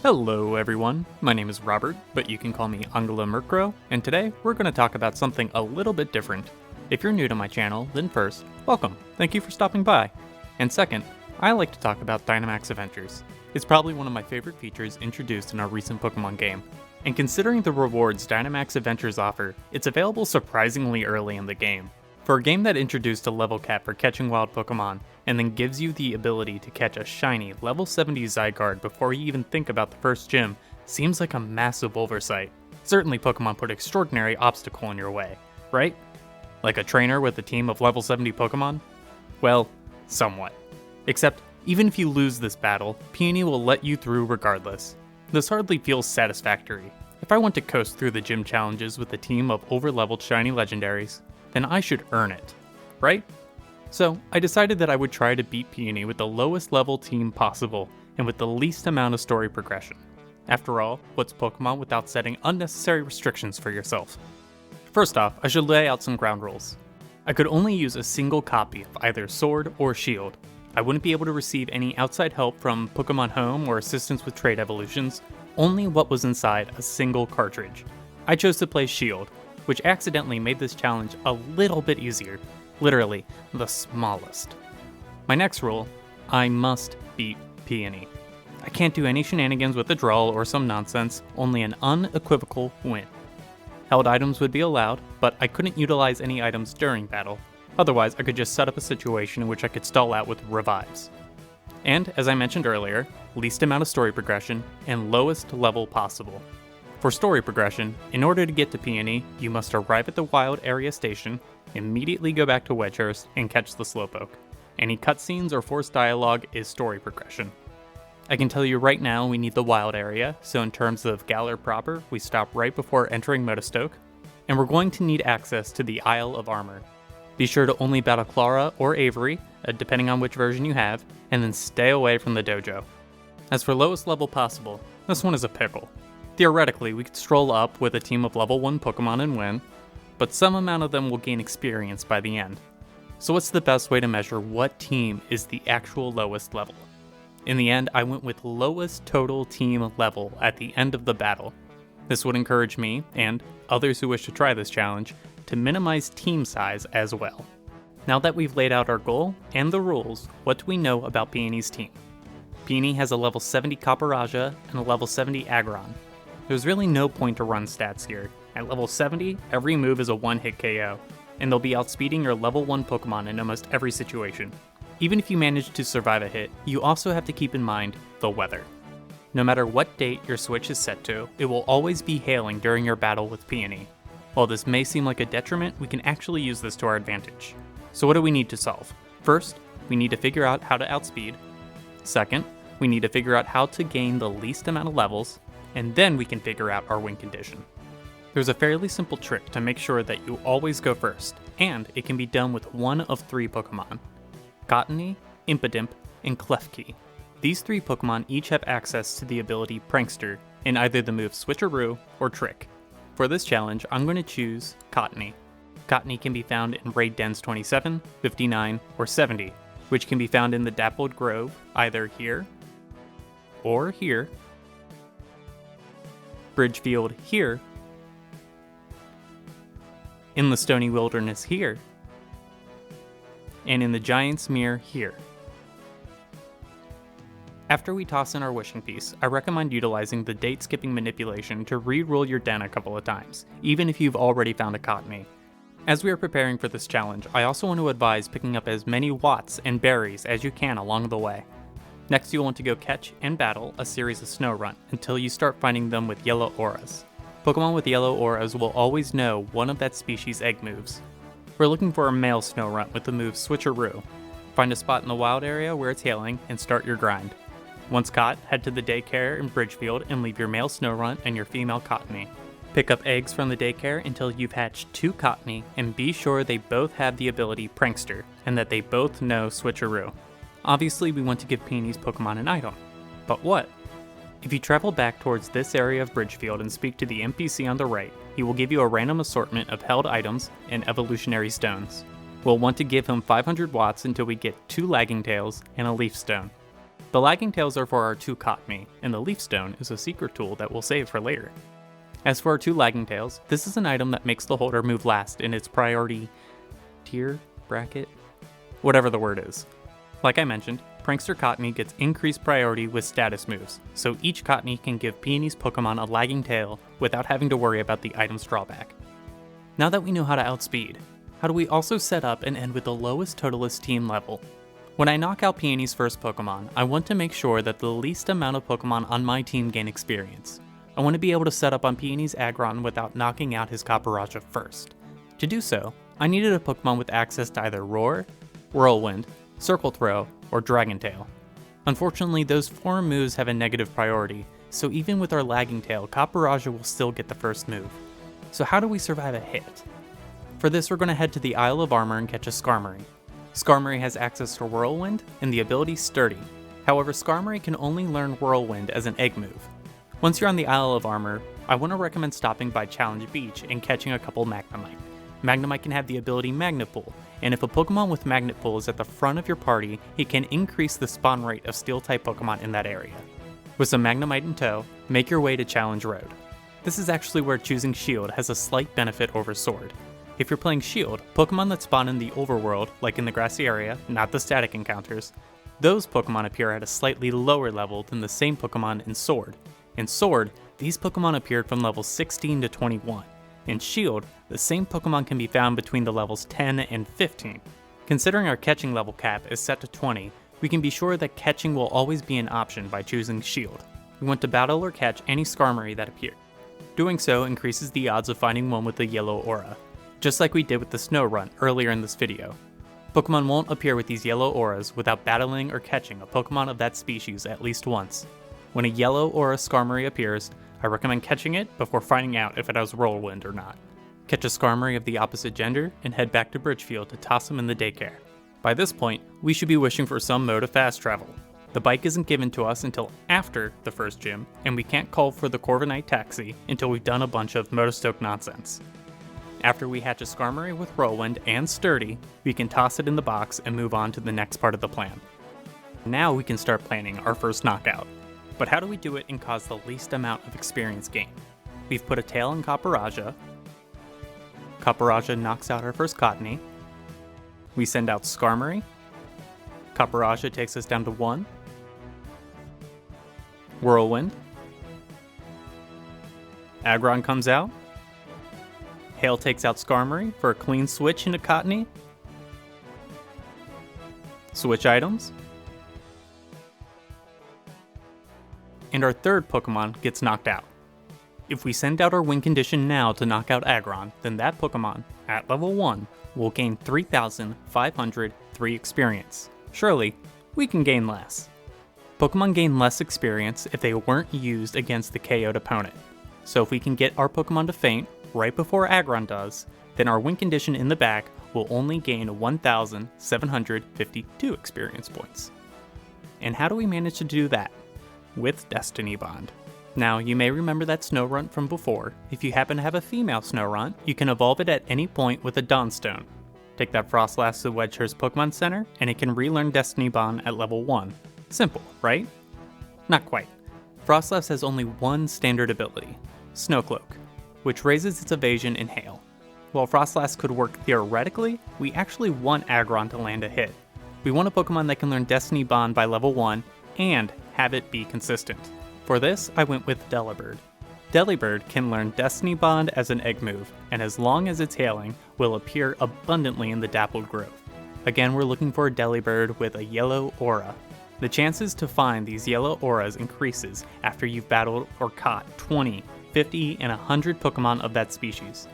Hello everyone, my name is Robert, but you can call me Angela Murkrow, and today we're going to talk about something a little bit different. If you're new to my channel, then first, welcome, thank you for stopping by. And second, I like to talk about Dynamax Adventures. It's probably one of my favorite features introduced in our recent Pokemon game. And considering the rewards Dynamax Adventures offer, it's available surprisingly early in the game. For a game that introduced a level cap for catching wild Pokemon, and then gives you the ability to catch a shiny level 70 Zygarde before you even think about the first gym, seems like a massive oversight. Certainly Pokemon put extraordinary obstacle in your way, right? Like a trainer with a team of level 70 Pokemon? Well, somewhat. Except, even if you lose this battle, Peony will let you through regardless. This hardly feels satisfactory. If I want to coast through the gym challenges with a team of over-leveled shiny legendaries, then I should earn it, right? So, I decided that I would try to beat Peony with the lowest level team possible, and with the least amount of story progression. After all, what's Pokemon without setting unnecessary restrictions for yourself? First off, I should lay out some ground rules. I could only use a single copy of either Sword or Shield. I wouldn't be able to receive any outside help from Pokemon Home or assistance with trade evolutions, only what was inside a single cartridge. I chose to play Shield, which accidentally made this challenge a little bit easier. Literally, the smallest. My next rule, I must beat Peony. I can't do any shenanigans with a draw or some nonsense, only an unequivocal win. Held items would be allowed, but I couldn't utilize any items during battle. Otherwise, I could just set up a situation in which I could stall out with revives. And, as I mentioned earlier, least amount of story progression, and lowest level possible. For story progression, in order to get to Peony, you must arrive at the Wild Area Station, immediately go back to Wedgehurst, and catch the Slowpoke. Any cutscenes or forced dialogue is story progression. I can tell you right now we need the Wild Area, so in terms of Galar proper, we stop right before entering Motostoke, and we're going to need access to the Isle of Armor. Be sure to only battle Clara or Avery, depending on which version you have, and then stay away from the dojo. As for lowest level possible, this one is a pickle. Theoretically, we could stroll up with a team of level 1 Pokemon and win, but some amount of them will gain experience by the end. So what's the best way to measure what team is the actual lowest level? In the end, I went with lowest total team level at the end of the battle. This would encourage me, and others who wish to try this challenge, to minimize team size as well. Now that we've laid out our goal and the rules, what do we know about Peony's team? Peony has a level 70 Copperajah and a level 70 Aggron. There's really no point to run stats here. At level 70, every move is a one-hit KO, and they'll be outspeeding your level 1 Pokemon in almost every situation. Even if you manage to survive a hit, you also have to keep in mind the weather. No matter what date your switch is set to, it will always be hailing during your battle with Peony. While this may seem like a detriment, we can actually use this to our advantage. So what do we need to solve? First, we need to figure out how to outspeed. Second, we need to figure out how to gain the least amount of levels, and then we can figure out our win condition. There's a fairly simple trick to make sure that you always go first, and it can be done with one of 3 Pokemon: Cottony, Impidimp, and Klefki. These 3 Pokemon each have access to the ability Prankster in either the move Switcheroo or Trick. For this challenge, I'm going to choose Cottony. Cottony can be found in Raid Dens 27, 59, or 70, which can be found in the Dappled Grove, either here or here, Bridgefield here, in the Stony Wilderness here, and in the Giant's Mere here. After we toss in our wishing piece, I recommend utilizing the date skipping manipulation to re-roll your den a couple of times, even if you've already found a Cottony. As we are preparing for this challenge, I also want to advise picking up as many Watts and berries as you can along the way. Next, you'll want to go catch and battle a series of Snorunt until you start finding them with yellow auras. Pokemon with yellow auras will always know one of that species' egg moves. We're looking for a male Snorunt with the move Switcheroo. Find a spot in the wild area where it's hailing and start your grind. Once caught, head to the daycare in Bridgefield and leave your male Snorunt and your female Cottony. Pick up eggs from the daycare until you've hatched 2 Cottony, and be sure they both have the ability Prankster, and that they both know Switcheroo. Obviously, we want to give Peony's Pokemon an item. But what? If you travel back towards this area of Bridgefield and speak to the NPC on the right, he will give you a random assortment of held items and evolutionary stones. We'll want to give him 500 Watts until we get 2 Lagging Tails and a Leaf Stone. The lagging tails are for our 2 Cottony, and the leaf stone is a secret tool that we'll save for later. As for our 2 lagging tails, this is an item that makes the holder move last in its priority tier, bracket, whatever the word is. Like I mentioned, Prankster Cottony gets increased priority with status moves, so each Cottony can give Peony's Pokemon a lagging tail without having to worry about the item's drawback. Now that we know how to outspeed, how do we also set up and end with the lowest totalist team level? When I knock out Peony's first Pokemon, I want to make sure that the least amount of Pokemon on my team gain experience. I want to be able to set up on Peony's Aggron without knocking out his Copperajah first. To do so, I needed a Pokemon with access to either Roar, Whirlwind, Circle Throw, or Dragon Tail. Unfortunately, those 4 moves have a negative priority, so even with our lagging tail, Copperajah will still get the first move. So how do we survive a hit? For this, we're going to head to the Isle of Armor and catch a Skarmory. Skarmory has access to Whirlwind and the ability Sturdy. However, Skarmory can only learn Whirlwind as an egg move. Once you're on the Isle of Armor, I want to recommend stopping by Challenge Beach and catching a couple Magnemite. Magnemite can have the ability Magnet Pull, and if a Pokemon with Magnet Pull is at the front of your party, he can increase the spawn rate of Steel-type Pokemon in that area. With some Magnemite in tow, make your way to Challenge Road. This is actually where choosing Shield has a slight benefit over Sword. If you're playing Shield, Pokemon that spawn in the overworld, like in the grassy area, not the static encounters, those Pokemon appear at a slightly lower level than the same Pokemon in Sword. In Sword, these Pokemon appeared from levels 16 to 21. In Shield, the same Pokemon can be found between the levels 10 and 15. Considering our catching level cap is set to 20, we can be sure that catching will always be an option by choosing Shield. We want to battle or catch any Skarmory that appear. Doing so increases the odds of finding one with a yellow aura, just like we did with the Snow Run earlier in this video. Pokemon won't appear with these yellow auras without battling or catching a Pokemon of that species at least once. When a yellow aura Skarmory appears, I recommend catching it before finding out if it has Whirlwind or not. Catch a Skarmory of the opposite gender and head back to Bridgefield to toss him in the daycare. By this point, we should be wishing for some mode of fast travel. The bike isn't given to us until after the first gym, and we can't call for the Corviknight taxi until we've done a bunch of Motostoke nonsense. After we hatch a Skarmory with Whirlwind and Sturdy, we can toss it in the box and move on to the next part of the plan. Now we can start planning our first knockout. But how do we do it and cause the least amount of experience gain? We've put a tail in Copperajah. Copperajah knocks out our first Cottony. We send out Skarmory. Copperajah takes us down to 1. Whirlwind. Aggron comes out. Hail takes out Skarmory for a clean switch into Cottony. Switch items. And our third Pokemon gets knocked out. If we send out our win condition now to knock out Aggron, then that Pokemon, at level 1, will gain 3,503 experience. Surely, we can gain less. Pokemon gain less experience if they weren't used against the KO'd opponent. So if we can get our Pokemon to faint right before Aggron does, then our win condition in the back will only gain 1,752 experience points. And how do we manage to do that? With Destiny Bond. Now, you may remember that Snorunt from before. If you happen to have a female Snorunt, you can evolve it at any point with a Dawnstone. Take that Frostlass to Wedgehurst Pokemon Center, and it can relearn Destiny Bond at level 1. Simple, right? Not quite. Frostlass has only one standard ability, Snowcloak, which raises its evasion in hail. While Frostlass could work theoretically, we actually want Aggron to land a hit. We want a Pokemon that can learn Destiny Bond by level 1, and have it be consistent. For this, I went with Delibird. Delibird can learn Destiny Bond as an egg move, and as long as it's hailing, will appear abundantly in the Dappled Grove. Again, we're looking for a Delibird with a yellow aura. The chances to find these yellow auras increases after you've battled or caught 20, 50, and 100 Pokemon of that species.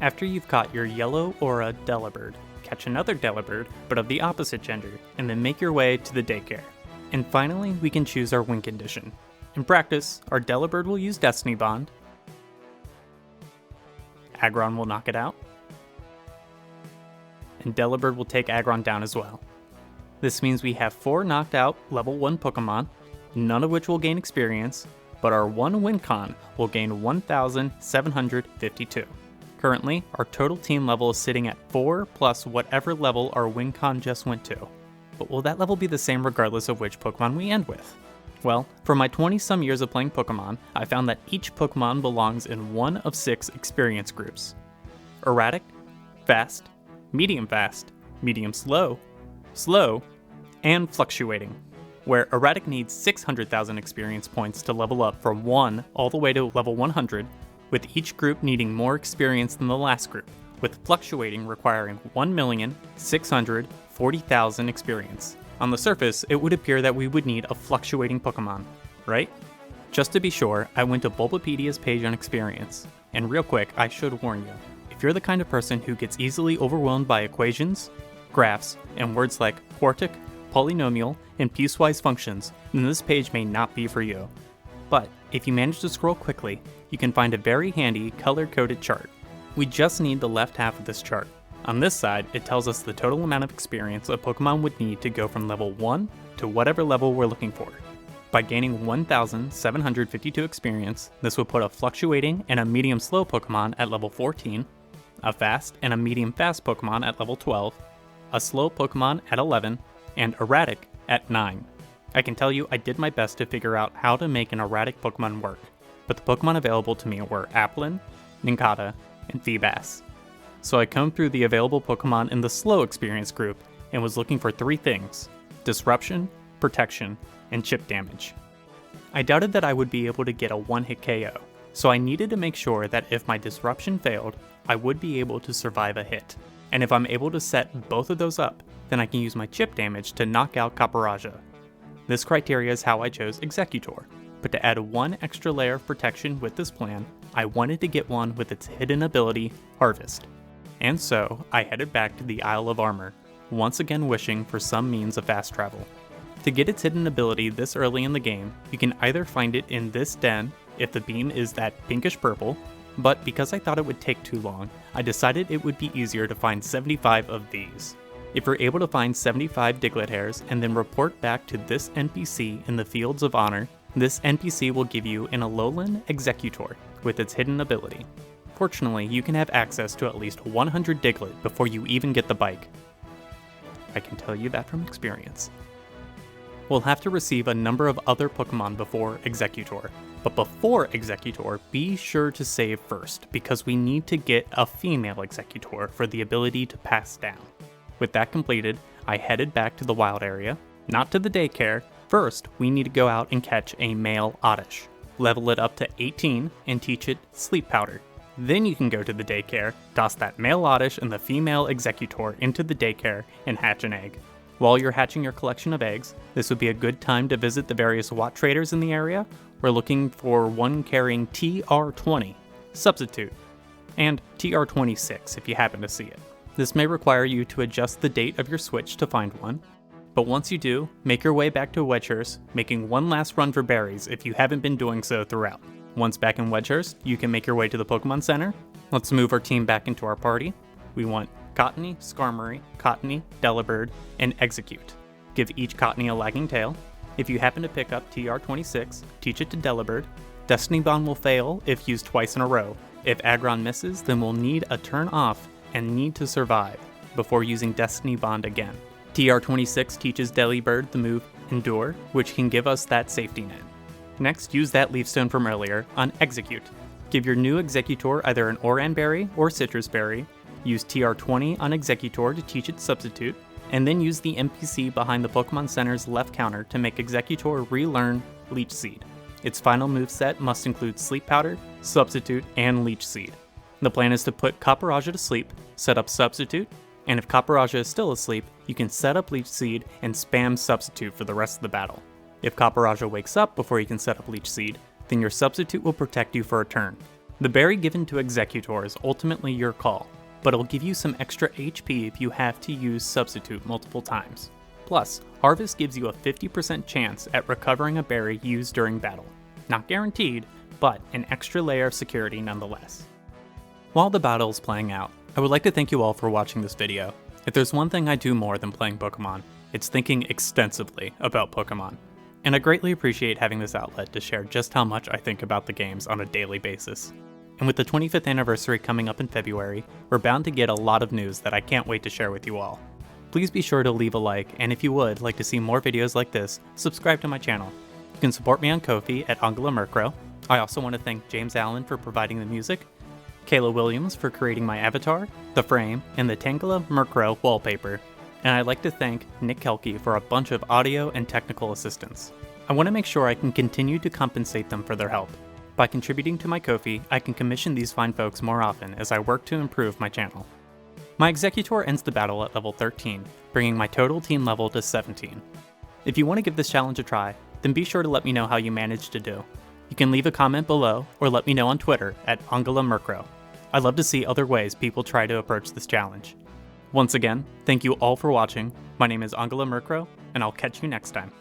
After you've caught your yellow aura Delibird, catch another Delibird, but of the opposite gender, and then make your way to the daycare. And finally, we can choose our win condition. In practice, our Delibird will use Destiny Bond, Aggron will knock it out, and Delibird will take Aggron down as well. This means we have 4 knocked out level 1 Pokemon, none of which will gain experience, but our one win con will gain 1,752. Currently, our total team level is sitting at 4 plus whatever level our win con just went to. but will that level be the same regardless of which Pokemon we end with? Well, for my 20-some years of playing Pokemon, I found that each Pokemon belongs in one of 6 experience groups. Erratic, Fast, Medium Slow, Slow, and Fluctuating, where Erratic needs 600,000 experience points to level up from 1 all the way to level 100, with each group needing more experience than the last group, with Fluctuating requiring 1,640,000 experience. On the surface, it would appear that we would need a Fluctuating Pokemon, right? Just to be sure, I went to Bulbapedia's page on experience, and real quick, I should warn you, if you're the kind of person who gets easily overwhelmed by equations, graphs, and words like quartic, polynomial, and piecewise functions, then this page may not be for you. But if you manage to scroll quickly, you can find a very handy color-coded chart. We just need the left half of this chart. On this side, it tells us the total amount of experience a Pokemon would need to go from level 1 to whatever level we're looking for. By gaining 1,752 experience, this would put a Fluctuating and a Medium Slow Pokemon at level 14, a Fast and a Medium Fast Pokemon at level 12, a Slow Pokemon at 11, and Erratic at 9. I can tell you I did my best to figure out how to make an Erratic Pokemon work, but the Pokemon available to me were Applin, Nincada, and Feebas. So I combed through the available Pokemon in the Slow experience group and was looking for 3 things: Disruption, Protection, and Chip Damage. I doubted that I would be able to get a one-hit KO, so I needed to make sure that if my Disruption failed, I would be able to survive a hit. And if I'm able to set both of those up, then I can use my Chip Damage to knock out Copperajah. This criteria is how I chose Exeggutor, but to add 1 extra layer of protection with this plan, I wanted to get one with its hidden ability, Harvest. And so, I headed back to the Isle of Armor, once again wishing for some means of fast travel. To get its hidden ability this early in the game, you can either find it in this den, if the beam is that pinkish purple, but because I thought it would take too long, I decided it would be easier to find 75 of these. If you're able to find 75 Diglett hairs and then report back to this NPC in the Fields of Honor, this NPC will give you an Alolan Exeggutor with its hidden ability. Fortunately, you can have access to at least 100 Diglett before you even get the bike. I can tell you that from experience. We'll have to receive a number of other Pokemon before Exeggutor, but before Exeggutor, be sure to save first, because we need to get a female Exeggutor for the ability to pass down. With that completed, I headed back to the wild area, not to the daycare. First, we need to go out and catch a male Oddish, level it up to 18, and teach it Sleep Powder. Then you can go to the daycare, toss that male Oddish and the female Exeggutor into the daycare, and hatch an egg. While you're hatching your collection of eggs, this would be a good time to visit the various Watt traders in the area. We're looking for one carrying TR20, Substitute, and TR26 if you happen to see it. This may require you to adjust the date of your switch to find one, but once you do, make your way back to Wedgehurst, making one last run for berries if you haven't been doing so throughout. Once back in Wedgehurst, you can make your way to the Pokemon Center. Let's move our team back into our party. We want Cottony, Skarmory, Cottony, Delibird, and Execute. Give each Cottony a lagging tail. If you happen to pick up TR26, teach it to Delibird. Destiny Bond will fail if used twice in a row. If Aggron misses, then we'll need a turn off and need to survive before using Destiny Bond again. TR26 teaches Delibird the move Endure, which can give us that safety net. Next, use that Leaf Stone from earlier on Execute. Give your new Exeggutor either an Oran Berry or Citrus Berry, use TR20 on Exeggutor to teach it Substitute, and then use the NPC behind the Pokemon Center's left counter to make Exeggutor relearn Leech Seed. Its final moveset must include Sleep Powder, Substitute, and Leech Seed. The plan is to put Copperajah to sleep, set up Substitute, and if Copperajah is still asleep, you can set up Leech Seed and spam Substitute for the rest of the battle. If Copperajah wakes up before you can set up Leech Seed, then your Substitute will protect you for a turn. The berry given to Exeggutor is ultimately your call, but it'll give you some extra HP if you have to use Substitute multiple times. Plus, Harvest gives you a 50% chance at recovering a berry used during battle. Not guaranteed, but an extra layer of security nonetheless. While the battle is playing out, I would like to thank you all for watching this video. If there's one thing I do more than playing Pokemon, it's thinking extensively about Pokemon. And I greatly appreciate having this outlet to share just how much I think about the games on a daily basis. And with the 25th anniversary coming up in February, we're bound to get a lot of news that I can't wait to share with you all. Please be sure to leave a like, and if you would like to see more videos like this, subscribe to my channel. You can support me on Ko-fi at Angela Murkrow. I also want to thank James Allen for providing the music, Kayla Williams for creating my avatar, the frame, and the Tangela Murkrow wallpaper. And I'd like to thank Nick Kelke for a bunch of audio and technical assistance. I want to make sure I can continue to compensate them for their help. By contributing to my Ko-fi, I can commission these fine folks more often as I work to improve my channel. My Executor ends the battle at level 13, bringing my total team level to 17. If you want to give this challenge a try, then be sure to let me know how you managed to do. You can leave a comment below or let me know on Twitter at Angela Murkrow. I'd love to see other ways people try to approach this challenge. Once again, thank you all for watching. My name is Angela Murkrow, and I'll catch you next time.